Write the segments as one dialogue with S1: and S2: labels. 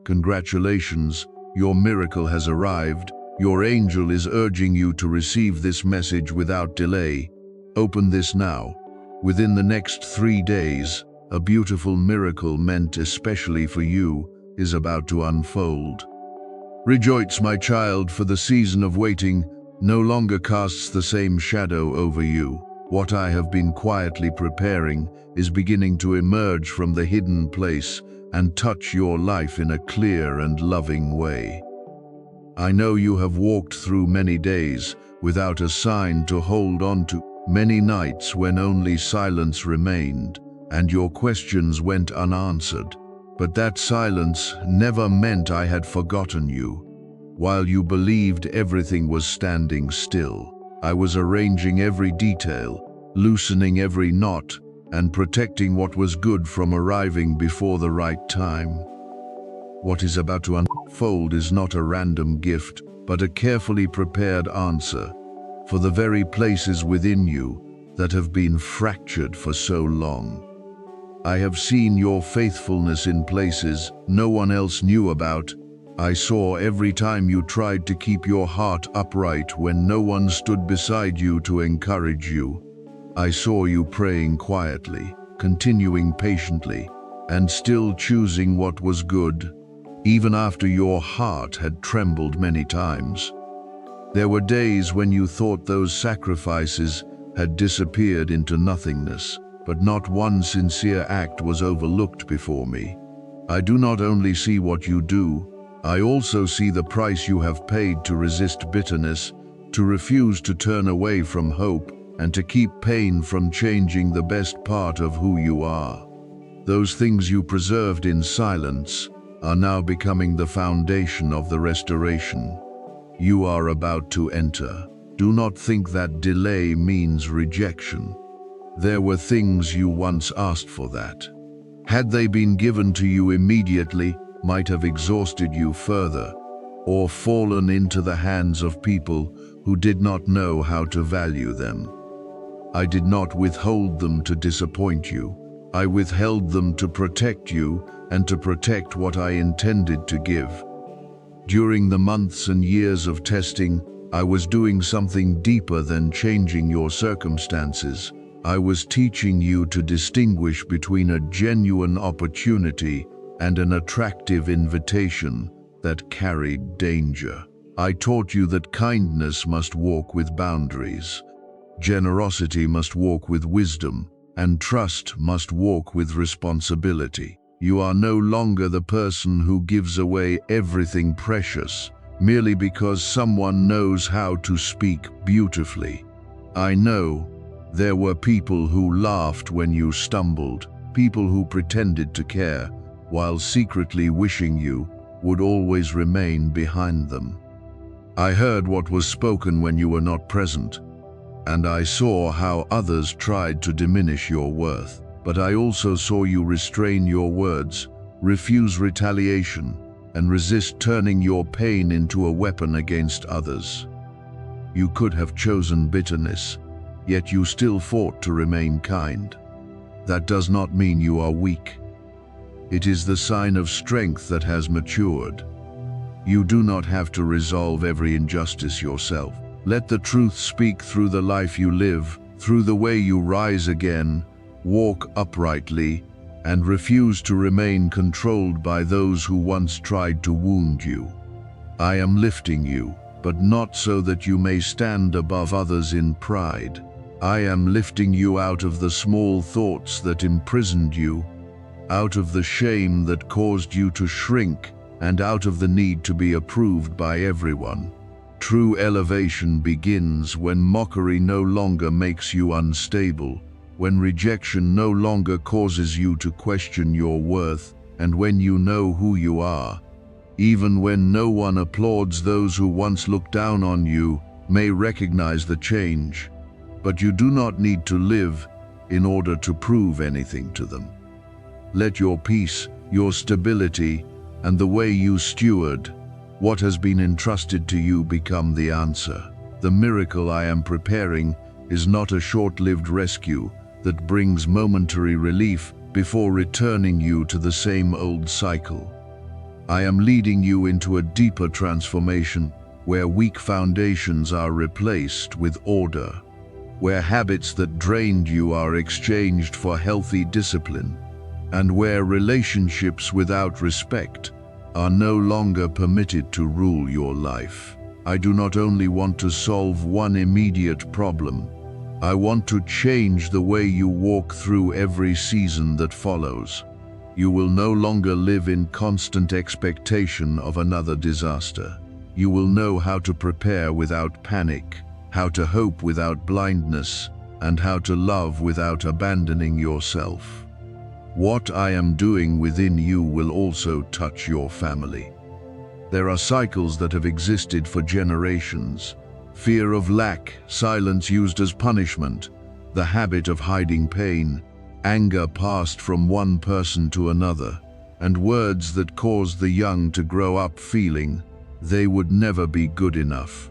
S1: Congratulations, your miracle has arrived. Your angel is urging you to receive this message without delay. Open this now. Within the next 3 days, a beautiful miracle meant especially for you is about to unfold. Rejoice, my child, for the season of waiting no longer casts the same shadow over you. What I have been quietly preparing is beginning to emerge from the hidden place and touch your life in a clear and loving way. I know you have walked through many days without a sign to hold on to, many nights when only silence remained and your questions went unanswered. But that silence never meant I had forgotten you. While you believed everything was standing still, I was arranging every detail, loosening every knot, and protecting what was good from arriving before the right time. What is about to unfold is not a random gift, but a carefully prepared answer for the very places within you that have been fractured for so long. I have seen your faithfulness in places no one else knew about. I saw every time you tried to keep your heart upright when no one stood beside you to encourage you. I saw you praying quietly, continuing patiently, and still choosing what was good, even after your heart had trembled many times. There were days when you thought those sacrifices had disappeared into nothingness, but not one sincere act was overlooked before me. I do not only see what you do, I also see the price you have paid to resist bitterness, to refuse to turn away from hope, and to keep pain from changing the best part of who you are. Those things you preserved in silence are now becoming the foundation of the restoration you are about to enter. Do not think that delay means rejection. There were things you once asked for that, had they been given to you immediately, might have exhausted you further, or fallen into the hands of people who did not know how to value them. I did not withhold them to disappoint you. I withheld them to protect you and to protect what I intended to give. During the months and years of testing, I was doing something deeper than changing your circumstances. I was teaching you to distinguish between a genuine opportunity and an attractive invitation that carried danger. I taught you that kindness must walk with boundaries, generosity must walk with wisdom, and trust must walk with responsibility. You are no longer the person who gives away everything precious merely because someone knows how to speak beautifully. I know there were people who laughed when you stumbled, people who pretended to care, while secretly wishing you would always remain behind them. I heard what was spoken when you were not present, and I saw how others tried to diminish your worth. But I also saw you restrain your words, refuse retaliation, and resist turning your pain into a weapon against others. You could have chosen bitterness, yet you still fought to remain kind. That does not mean you are weak. It is the sign of strength that has matured. You do not have to resolve every injustice yourself. Let the truth speak through the life you live, through the way you rise again, walk uprightly, and refuse to remain controlled by those who once tried to wound you. I am lifting you, but not so that you may stand above others in pride. I am lifting you out of the small thoughts that imprisoned you, out of the shame that caused you to shrink, and out of the need to be approved by everyone. True elevation begins when mockery no longer makes you unstable, when rejection no longer causes you to question your worth, and when you know who you are. Even when no one applauds, those who once looked down on you may recognize the change, but you do not need to live in order to prove anything to them. Let your peace, your stability, and the way you steward what has been entrusted to you become the answer. The miracle I am preparing is not a short-lived rescue that brings momentary relief before returning you to the same old cycle. I am leading you into a deeper transformation where weak foundations are replaced with order, where habits that drained you are exchanged for healthy discipline, and where relationships without respect are no longer permitted to rule your life. I do not only want to solve one immediate problem, I want to change the way you walk through every season that follows. You will no longer live in constant expectation of another disaster. You will know how to prepare without panic, how to hope without blindness, and how to love without abandoning yourself. What I am doing within you will also touch your family. There are cycles that have existed for generations. Fear of lack, silence used as punishment, the habit of hiding pain, anger passed from one person to another, and words that caused the young to grow up feeling they would never be good enough.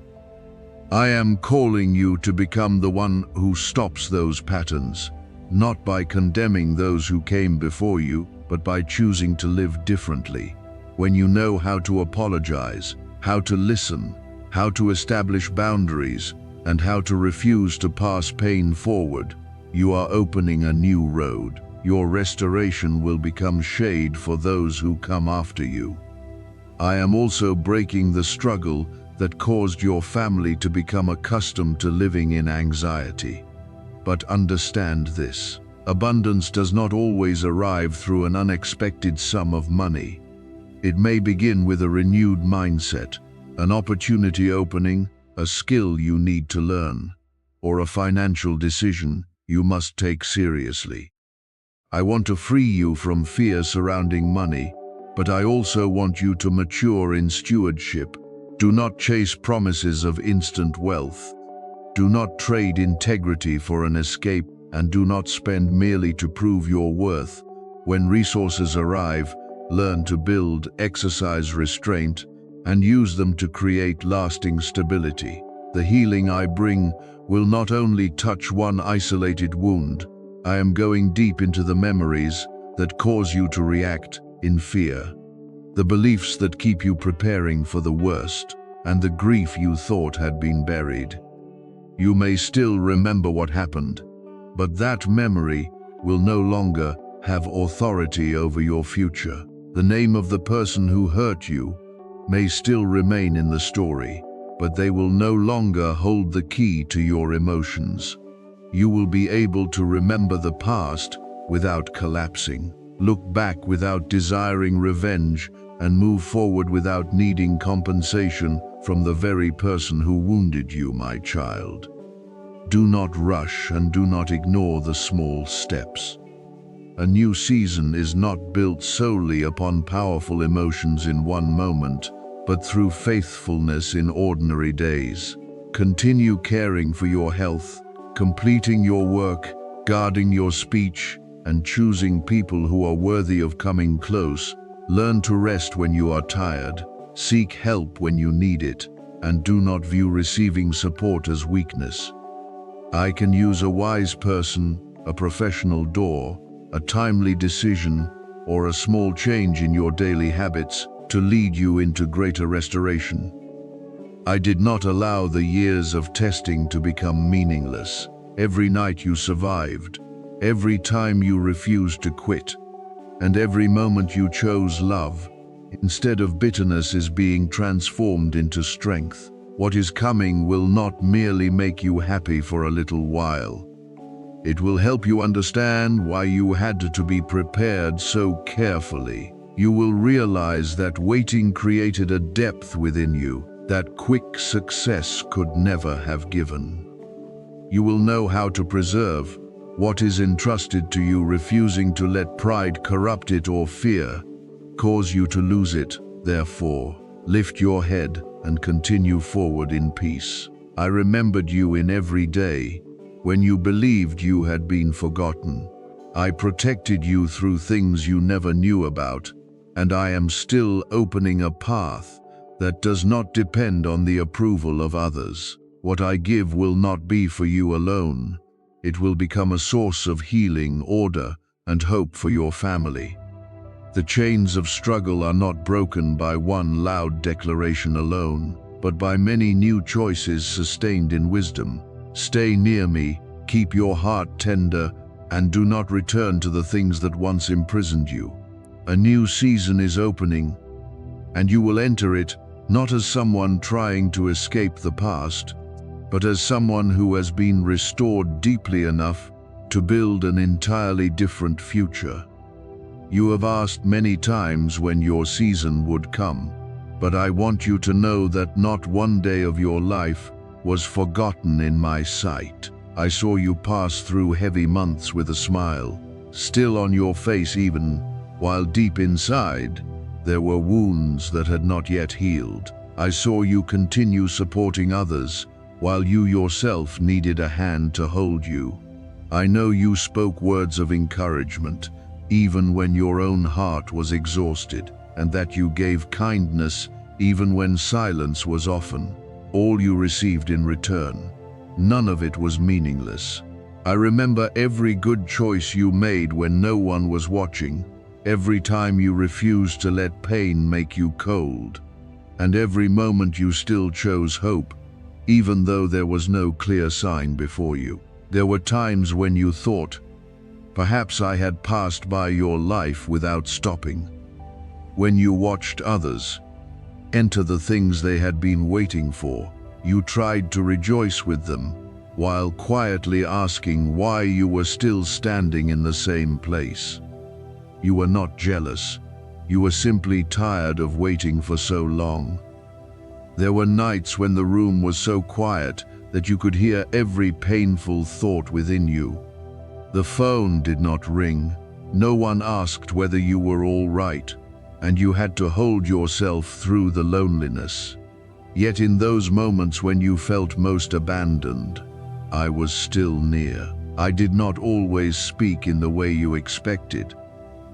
S1: I am calling you to become the one who stops those patterns, not by condemning those who came before you, but by choosing to live differently. When you know how to apologize, how to listen, how to establish boundaries, and how to refuse to pass pain forward, you are opening a new road. Your restoration will become shade for those who come after you. I am also breaking the struggle that caused your family to become accustomed to living in anxiety. But understand this: abundance does not always arrive through an unexpected sum of money. It may begin with a renewed mindset, an opportunity opening, a skill you need to learn, or a financial decision you must take seriously. I want to free you from fear surrounding money, but I also want you to mature in stewardship. Do not chase promises of instant wealth. Do not trade integrity for an escape, and do not spend merely to prove your worth. When resources arrive, learn to build, exercise restraint, and use them to create lasting stability. The healing I bring will not only touch one isolated wound. I am going deep into the memories that cause you to react in fear, the beliefs that keep you preparing for the worst, and the grief you thought had been buried. You may still remember what happened, but that memory will no longer have authority over your future. The name of the person who hurt you may still remain in the story, but they will no longer hold the key to your emotions. You will be able to remember the past without collapsing, look back without desiring revenge, and move forward without needing compensation from the very person who wounded you, my child. Do not rush and do not ignore the small steps. A new season is not built solely upon powerful emotions in one moment, but through faithfulness in ordinary days. Continue caring for your health, completing your work, guarding your speech, and choosing people who are worthy of coming close. Learn to rest when you are tired, seek help when you need it, and do not view receiving support as weakness. I can use a wise person, a professional door, a timely decision, or a small change in your daily habits to lead you into greater restoration. I did not allow the years of testing to become meaningless. Every night you survived, every time you refused to quit, and every moment you chose love instead of bitterness is being transformed into strength. What is coming will not merely make you happy for a little while. It will help you understand why you had to be prepared so carefully. You will realize that waiting created a depth within you that quick success could never have given. You will know how to preserve what is entrusted to you, refusing to let pride corrupt it or fear cause you to lose it. Therefore, lift your head and continue forward in peace. I remembered you in every day when you believed you had been forgotten. I protected you through things you never knew about, and I am still opening a path that does not depend on the approval of others. What I give will not be for you alone. It will become a source of healing, order, and hope for your family. The chains of struggle are not broken by one loud declaration alone, but by many new choices sustained in wisdom. Stay near me, keep your heart tender, and do not return to the things that once imprisoned you. A new season is opening, and you will enter it not as someone trying to escape the past, but as someone who has been restored deeply enough to build an entirely different future. You have asked many times when your season would come, but I want you to know that not one day of your life was forgotten in my sight. I saw you pass through heavy months with a smile, still on your face even, while deep inside, there were wounds that had not yet healed. I saw you continue supporting others, while you yourself needed a hand to hold you. I know you spoke words of encouragement, even when your own heart was exhausted, and that you gave kindness even when silence was often all you received in return. None of it was meaningless. I remember every good choice you made when no one was watching, every time you refused to let pain make you cold, and every moment you still chose hope, even though there was no clear sign before you. There were times when you thought, perhaps I had passed by your life without stopping. When you watched others enter the things they had been waiting for, you tried to rejoice with them, while quietly asking why you were still standing in the same place. You were not jealous. You were simply tired of waiting for so long. There were nights when the room was so quiet that you could hear every painful thought within you. The phone did not ring. No one asked whether you were all right, and you had to hold yourself through the loneliness. Yet in those moments when you felt most abandoned, I was still near. I did not always speak in the way you expected,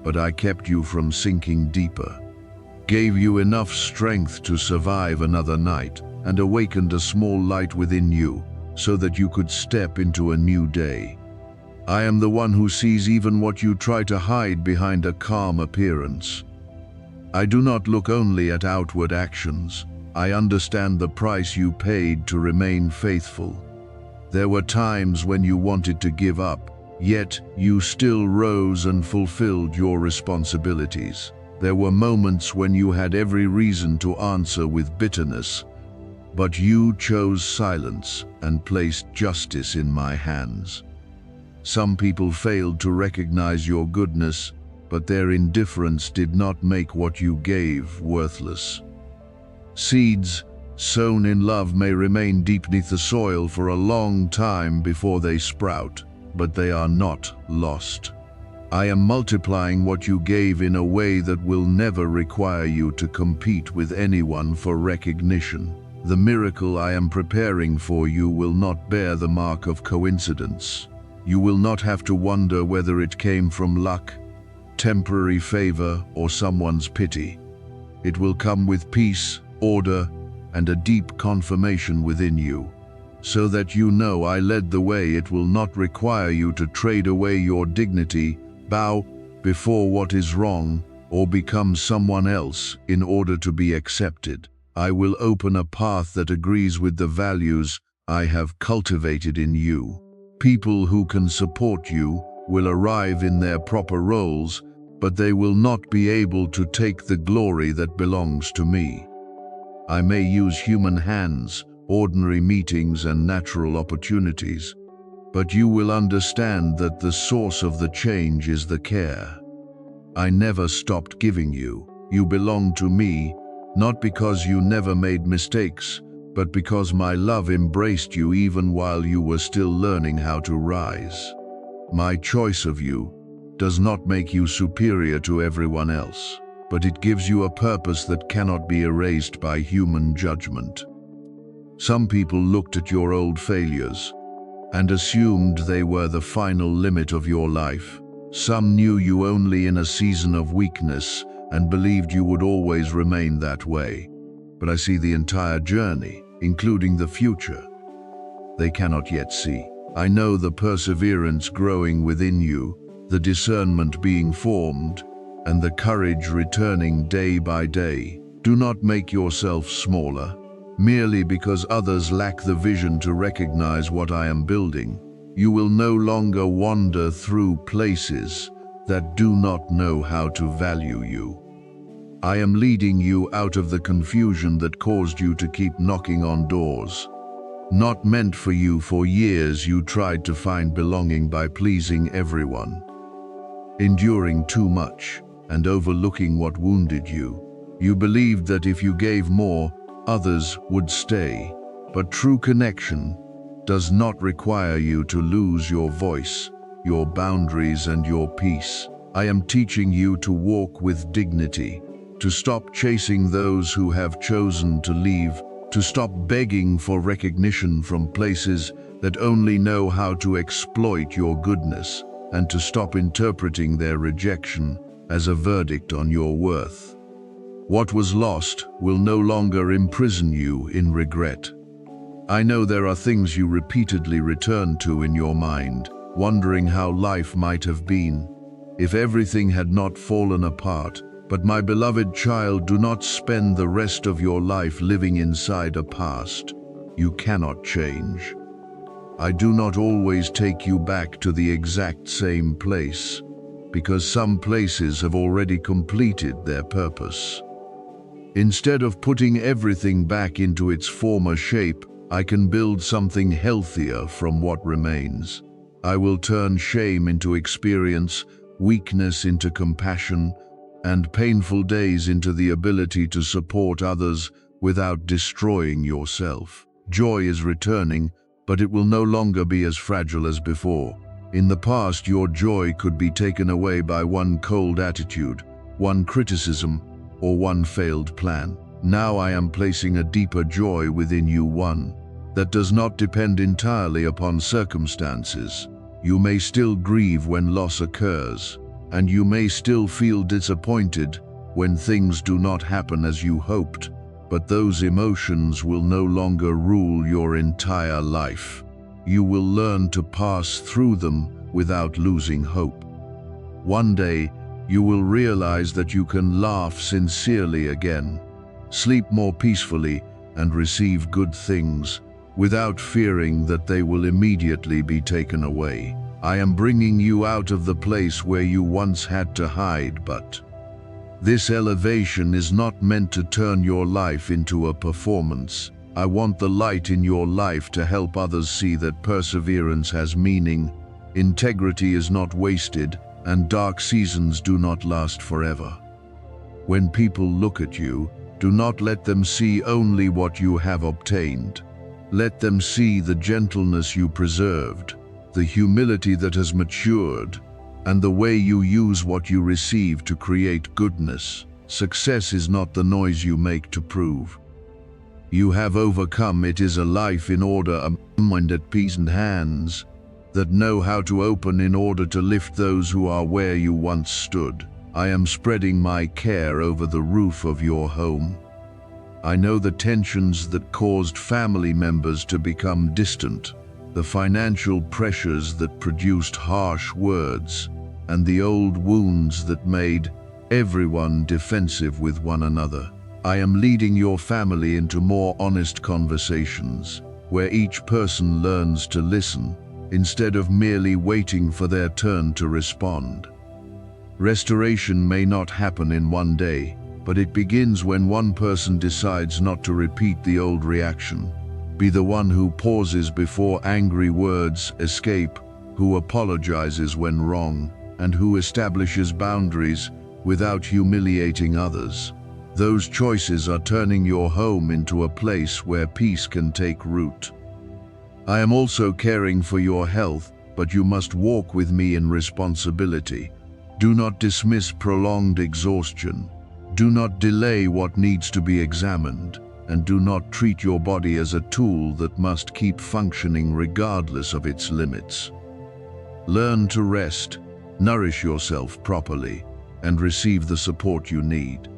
S1: but I kept you from sinking deeper, gave you enough strength to survive another night, and awakened a small light within you so that you could step into a new day. I am the one who sees even what you try to hide behind a calm appearance. I do not look only at outward actions. I understand the price you paid to remain faithful. There were times when you wanted to give up, yet you still rose and fulfilled your responsibilities. There were moments when you had every reason to answer with bitterness, but you chose silence and placed justice in my hands. Some people failed to recognize your goodness, but their indifference did not make what you gave worthless. Seeds sown in love may remain deep beneath the soil for a long time before they sprout, but they are not lost. I am multiplying what you gave in a way that will never require you to compete with anyone for recognition. The miracle I am preparing for you will not bear the mark of coincidence. You will not have to wonder whether it came from luck, temporary favor, or someone's pity. It will come with peace, order, and a deep confirmation within you, so that you know I led the way. It will not require you to trade away your dignity, bow before what is wrong, or become someone else in order to be accepted. I will open a path that agrees with the values I have cultivated in you. People who can support you will arrive in their proper roles, but they will not be able to take the glory that belongs to me. I may use human hands, ordinary meetings, and natural opportunities, but you will understand that the source of the change is the care. I never stopped giving you. You belong to me, not because you never made mistakes, but because my love embraced you even while you were still learning how to rise. My choice of you does not make you superior to everyone else, but it gives you a purpose that cannot be erased by human judgment. Some people looked at your old failures and assumed they were the final limit of your life. Some knew you only in a season of weakness and believed you would always remain that way. But I see the entire journey, including the future. They cannot yet see. I know the perseverance growing within you, the discernment being formed, and the courage returning day by day. Do not make yourself smaller, merely because others lack the vision to recognize what I am building. You will no longer wander through places that do not know how to value you. I am leading you out of the confusion that caused you to keep knocking on doors. Not meant for you. For years you tried to find belonging by pleasing everyone, enduring too much and overlooking what wounded you. You believed that if you gave more, others would stay. But true connection does not require you to lose your voice, your boundaries, and your peace. I am teaching you to walk with dignity, to stop chasing those who have chosen to leave, to stop begging for recognition from places that only know how to exploit your goodness, and to stop interpreting their rejection as a verdict on your worth. What was lost will no longer imprison you in regret. I know there are things you repeatedly return to in your mind, wondering how life might have been if everything had not fallen apart. But my beloved child, do not spend the rest of your life living inside a past you cannot change. I do not always take you back to the exact same place, because some places have already completed their purpose. Instead of putting everything back into its former shape, I can build something healthier from what remains. I will turn shame into experience, weakness into compassion, and painful days into the ability to support others without destroying yourself. Joy is returning, but it will no longer be as fragile as before. In the past, your joy could be taken away by one cold attitude, one criticism, or one failed plan. Now I am placing a deeper joy within you, one that does not depend entirely upon circumstances. You may still grieve when loss occurs, and you may still feel disappointed when things do not happen as you hoped, but those emotions will no longer rule your entire life. You will learn to pass through them without losing hope. One day, you will realize that you can laugh sincerely again, sleep more peacefully, and receive good things without fearing that they will immediately be taken away. I am bringing you out of the place where you once had to hide, but this elevation is not meant to turn your life into a performance. I want the light in your life to help others see that perseverance has meaning, integrity is not wasted, and dark seasons do not last forever. When people look at you, do not let them see only what you have obtained. Let them see the gentleness you preserved, the humility that has matured, and the way you use what you receive to create goodness. Success is not the noise you make to prove you have overcome. It is a life in order, a mind at peace, and hands that know how to open in order to lift those who are where you once stood. I am spreading my care over the roof of your home. I know the tensions that caused family members to become distant, the financial pressures that produced harsh words, and the old wounds that made everyone defensive with one another. I am leading your family into more honest conversations, where each person learns to listen, instead of merely waiting for their turn to respond. Restoration may not happen in one day, but it begins when one person decides not to repeat the old reaction. Be the one who pauses before angry words escape, who apologizes when wrong, and who establishes boundaries without humiliating others. Those choices are turning your home into a place where peace can take root. I am also caring for your health, but you must walk with me in responsibility. Do not dismiss prolonged exhaustion. Do not delay what needs to be examined, and do not treat your body as a tool that must keep functioning regardless of its limits. Learn to rest, nourish yourself properly, and receive the support you need.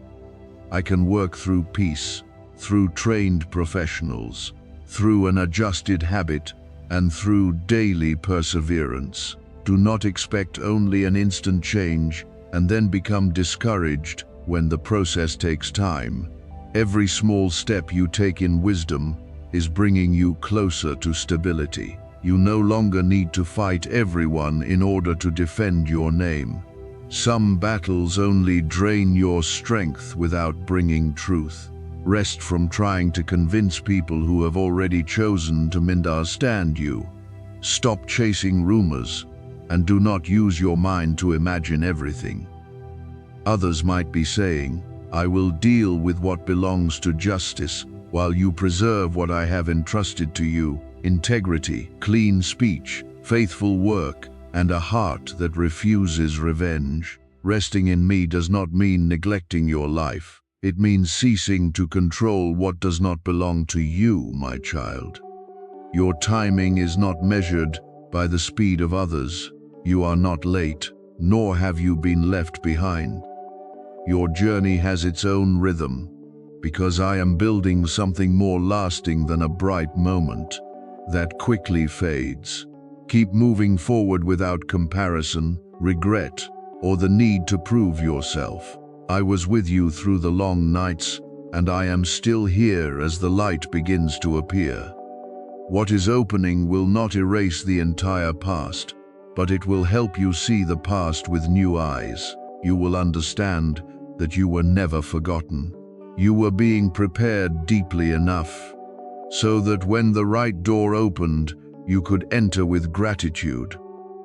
S1: I can work through peace, through trained professionals, through an adjusted habit, and through daily perseverance. Do not expect only an instant change, and then become discouraged when the process takes time. Every small step you take in wisdom is bringing you closer to stability. You no longer need to fight everyone in order to defend your name. Some battles only drain your strength without bringing truth. Rest from trying to convince people who have already chosen to misunderstand you. Stop chasing rumors, and do not use your mind to imagine everything. Others might be saying, "I will deal with what belongs to justice," while you preserve what I have entrusted to you: integrity, clean speech, faithful work, and a heart that refuses revenge. Resting in me does not mean neglecting your life. It means ceasing to control what does not belong to you, my child. Your timing is not measured by the speed of others. You are not late, nor have you been left behind. Your journey has its own rhythm, because I am building something more lasting than a bright moment that quickly fades. Keep moving forward without comparison, regret, or the need to prove yourself. I was with you through the long nights, and I am still here as the light begins to appear. What is opening will not erase the entire past, but it will help you see the past with new eyes. You will understand that you were never forgotten. You were being prepared deeply enough, so that when the right door opened, you could enter with gratitude,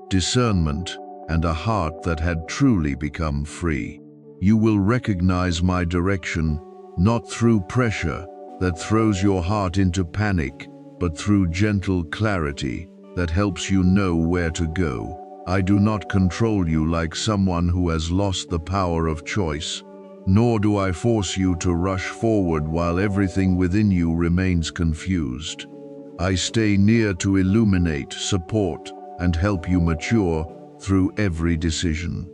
S1: discernment, and a heart that had truly become free. You will recognize my direction, not through pressure that throws your heart into panic, but through gentle clarity that helps you know where to go. I do not control you like someone who has lost the power of choice, nor do I force you to rush forward while everything within you remains confused. I stay near to illuminate, support, and help you mature through every decision.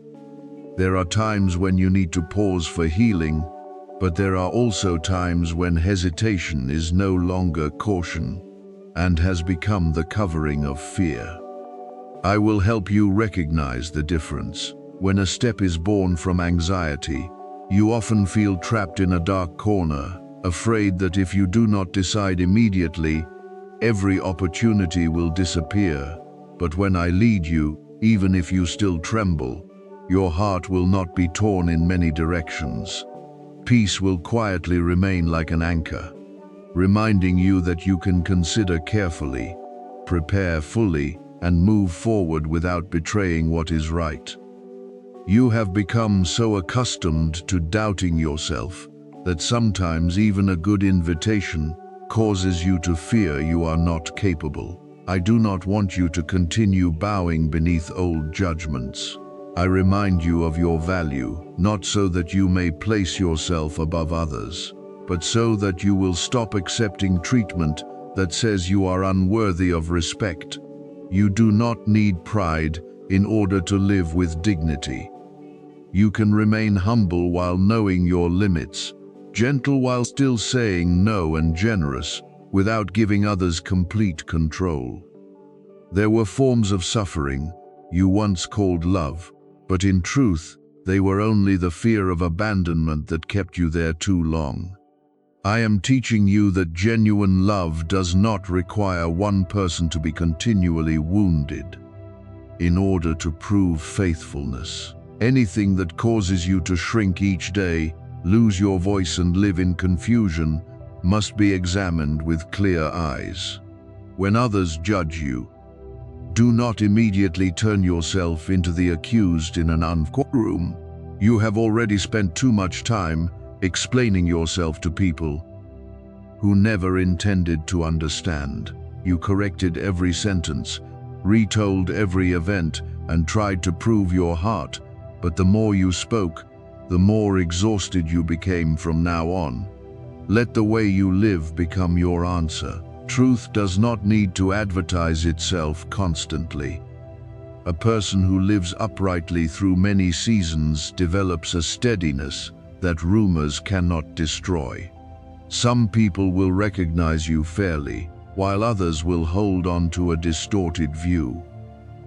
S1: There are times when you need to pause for healing, but there are also times when hesitation is no longer caution and has become the covering of fear. I will help you recognize the difference. When a step is born from anxiety, you often feel trapped in a dark corner, afraid that if you do not decide immediately, every opportunity will disappear. But when I lead you, even if you still tremble, your heart will not be torn in many directions. Peace will quietly remain like an anchor, reminding you that you can consider carefully, prepare fully, and move forward without betraying what is right. You have become so accustomed to doubting yourself that sometimes even a good invitation causes you to fear you are not capable. I do not want you to continue bowing beneath old judgments. I remind you of your value, not so that you may place yourself above others, but so that you will stop accepting treatment that says you are unworthy of respect. You do not need pride in order to live with dignity. You can remain humble while knowing your limits, gentle while still saying no, and generous without giving others complete control. There were forms of suffering you once called love, but in truth, they were only the fear of abandonment that kept you there too long. I am teaching you that genuine love does not require one person to be continually wounded in order to prove faithfulness. Anything that causes you to shrink each day, lose your voice, and live in confusion must be examined with clear eyes. When others judge you, do not immediately turn yourself into the accused in an uncourt room. You have already spent too much time explaining yourself to people who never intended to understand. You corrected every sentence, retold every event, and tried to prove your heart, but the more you spoke, the more exhausted you became from now on. Let the way you live become your answer. Truth does not need to advertise itself constantly. A person who lives uprightly through many seasons develops a steadiness that rumors cannot destroy. Some people will recognize you fairly, while others will hold on to a distorted view.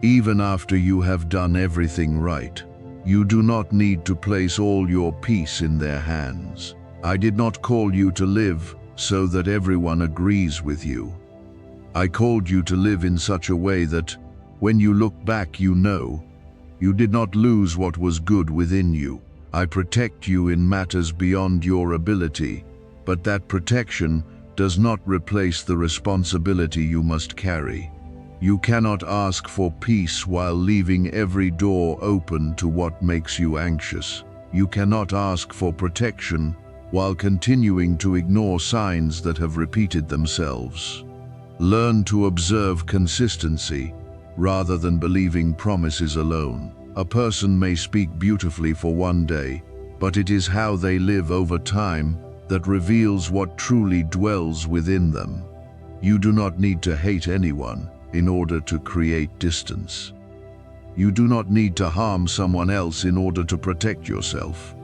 S1: Even after you have done everything right, You do not need to place all your peace in their hands. I did not call you to live so that everyone agrees with you. I called you to live in such a way that, when you look back, you know you did not lose what was good within you. I protect you in matters beyond your ability, but that protection does not replace the responsibility you must carry. You cannot ask for peace while leaving every door open to what makes you anxious. You cannot ask for protection while continuing to ignore signs that have repeated themselves. Learn to observe consistency rather than believing promises alone. A person may speak beautifully for one day, but it is how they live over time that reveals what truly dwells within them. You do not need to hate anyone in order to create distance. You do not need to harm someone else in order to protect yourself.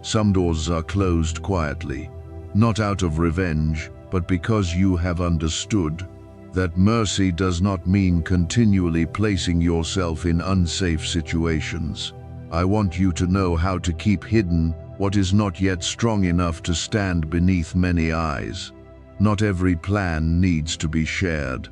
S1: Some doors are closed quietly, not out of revenge, but because you have understood that mercy does not mean continually placing yourself in unsafe situations. I want you to know how to keep hidden what is not yet strong enough to stand beneath many eyes. Not every plan needs to be shared.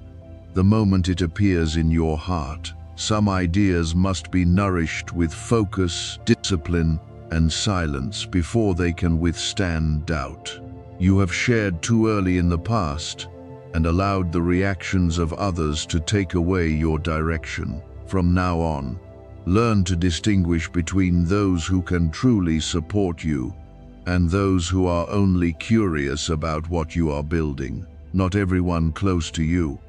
S1: The moment it appears in your heart, some ideas must be nourished with focus, discipline, and silence before they can withstand doubt. You have shared too early in the past and allowed the reactions of others to take away your direction. From now on, learn to distinguish between those who can truly support you and those who are only curious about what you are building. Not everyone close to you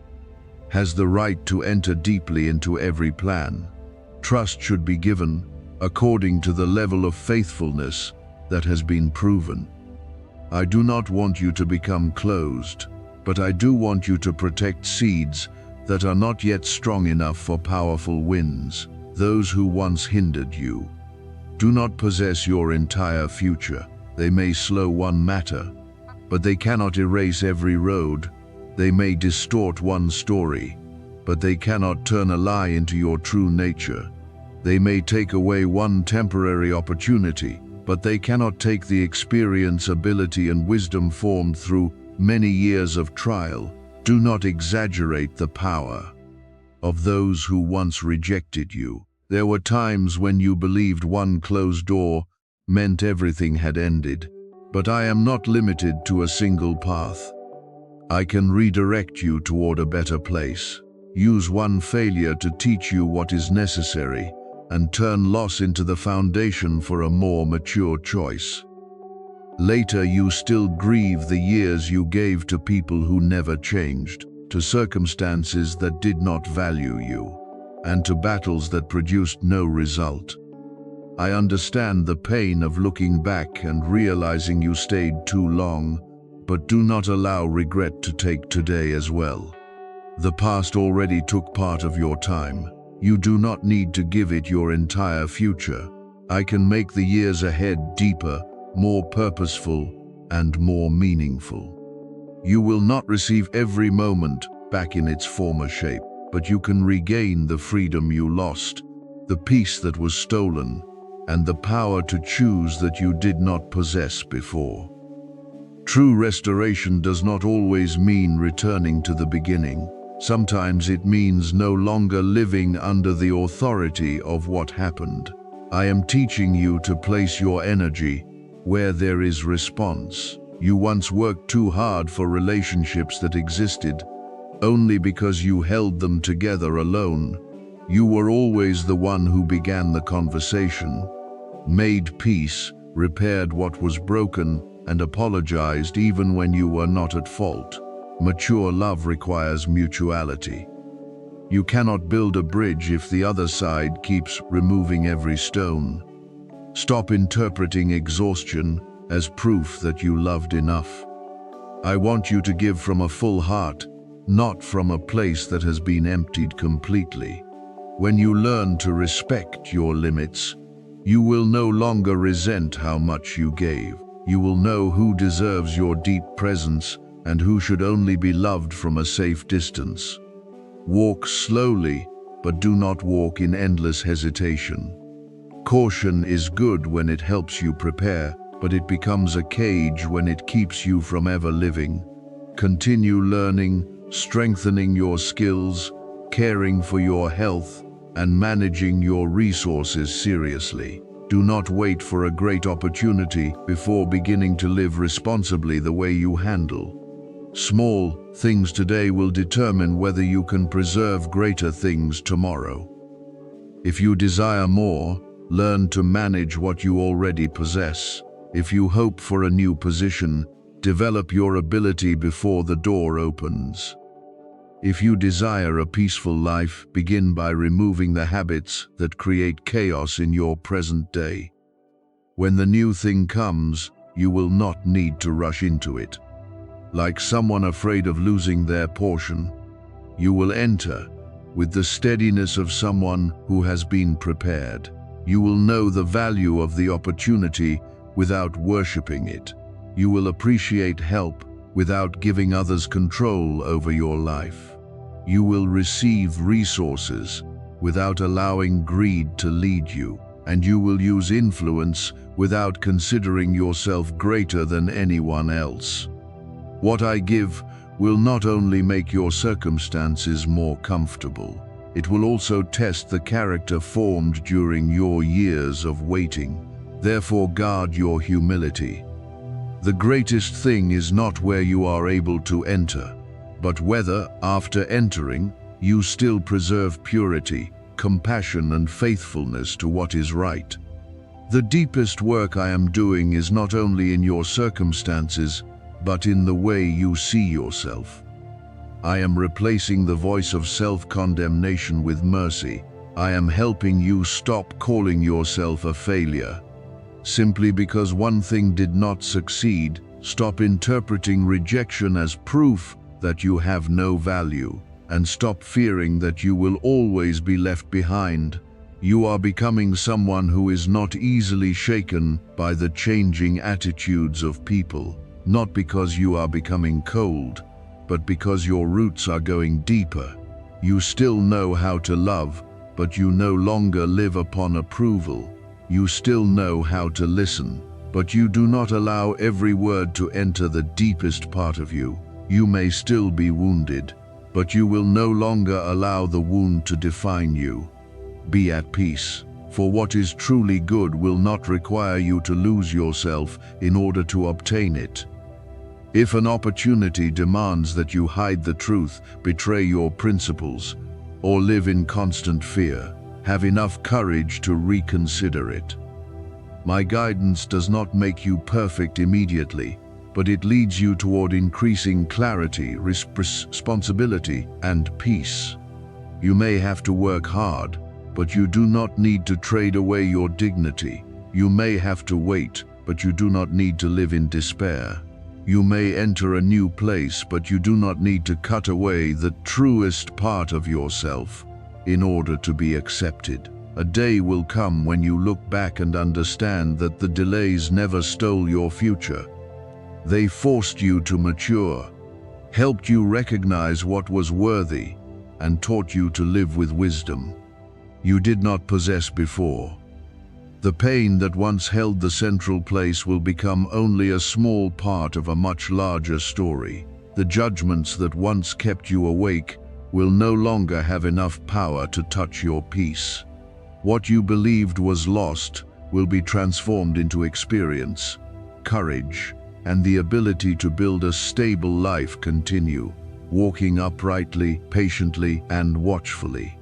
S1: has the right to enter deeply into every plan. Trust should be given according to the level of faithfulness that has been proven. I do not want you to become closed, but I do want you to protect seeds that are not yet strong enough for powerful winds, those who once hindered you. Do not possess your entire future. They may slow one matter, but they cannot erase every road. They may distort one story, but they cannot turn a lie into your true nature. They may take away one temporary opportunity, but they cannot take the experience, ability, and wisdom formed through many years of trial. Do not exaggerate the power of those who once rejected you. There were times when you believed one closed door meant everything had ended, but I am not limited to a single path. I can redirect you toward a better place. Use one failure to teach you what is necessary and turn loss into the foundation for a more mature choice. Later, you still grieve the years you gave to people who never changed, to circumstances that did not value you, and to battles that produced no result. I understand the pain of looking back and realizing you stayed too long, but do not allow regret to take today as well. The past already took part of your time. You do not need to give it your entire future. I can make the years ahead deeper, more purposeful, and more meaningful. You will not receive every moment back in its former shape, but you can regain the freedom you lost, the peace that was stolen, and the power to choose that you did not possess before. True restoration does not always mean returning to the beginning. Sometimes it means no longer living under the authority of what happened. I am teaching you to place your energy where there is response. You once worked too hard for relationships that existed only because you held them together alone. You were always the one who began the conversation, made peace, repaired what was broken, and apologized even when you were not at fault. Mature love requires mutuality. You cannot build a bridge if the other side keeps removing every stone. Stop interpreting exhaustion as proof that you loved enough. I want you to give from a full heart, not from a place that has been emptied completely. When you learn to respect your limits, you will no longer resent how much you gave. You will know who deserves your deep presence and who should only be loved from a safe distance. Walk slowly, but do not walk in endless hesitation. Caution is good when it helps you prepare, but it becomes a cage when it keeps you from ever living. Continue learning, strengthening your skills, caring for your health, and managing your resources seriously. Do not wait for a great opportunity before beginning to live responsibly the way you handle. Small things today will determine whether you can preserve greater things tomorrow. If you desire more, learn to manage what you already possess. If you hope for a new position, develop your ability before the door opens. If you desire a peaceful life, begin by removing the habits that create chaos in your present day. When the new thing comes, you will not need to rush into it. Like someone afraid of losing their portion, you will enter with the steadiness of someone who has been prepared. You will know the value of the opportunity without worshipping it. You will appreciate help without giving others control over your life. You will receive resources without allowing greed to lead you, and you will use influence without considering yourself greater than anyone else. What I give will not only make your circumstances more comfortable, it will also test the character formed during your years of waiting. Therefore, guard your humility. The greatest thing is not where you are able to enter, but whether, after entering, you still preserve purity, compassion, and faithfulness to what is right. The deepest work I am doing is not only in your circumstances, but in the way you see yourself. I am replacing the voice of self-condemnation with mercy. I am helping you stop calling yourself a failure. Simply because one thing did not succeed, stop interpreting rejection as proof that you have no value, and stop fearing that you will always be left behind. You are becoming someone who is not easily shaken by the changing attitudes of people, not because you are becoming cold, but because your roots are going deeper. You still know how to love, but you no longer live upon approval. You still know how to listen, but you do not allow every word to enter the deepest part of you. You may still be wounded, but you will no longer allow the wound to define you. Be at peace, for what is truly good will not require you to lose yourself in order to obtain it. If an opportunity demands that you hide the truth, betray your principles, or live in constant fear, have enough courage to reconsider it. My guidance does not make you perfect immediately, but it leads you toward increasing clarity, responsibility, and peace. You may have to work hard, but you do not need to trade away your dignity. You may have to wait, but you do not need to live in despair. You may enter a new place, but you do not need to cut away the truest part of yourself in order to be accepted. A day will come when you look back and understand that the delays never stole your future. They forced you to mature, helped you recognize what was worthy, and taught you to live with wisdom you did not possess before. The pain that once held the central place will become only a small part of a much larger story. The judgments that once kept you awake will no longer have enough power to touch your peace. What you believed was lost will be transformed into experience, courage, and the ability to build a stable life. Continue, walking uprightly, patiently, and watchfully.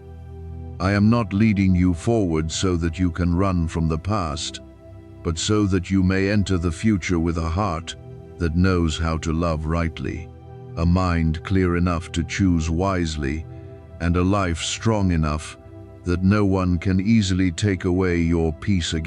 S1: I am not leading you forward so that you can run from the past, but so that you may enter the future with a heart that knows how to love rightly, a mind clear enough to choose wisely, and a life strong enough that no one can easily take away your peace again.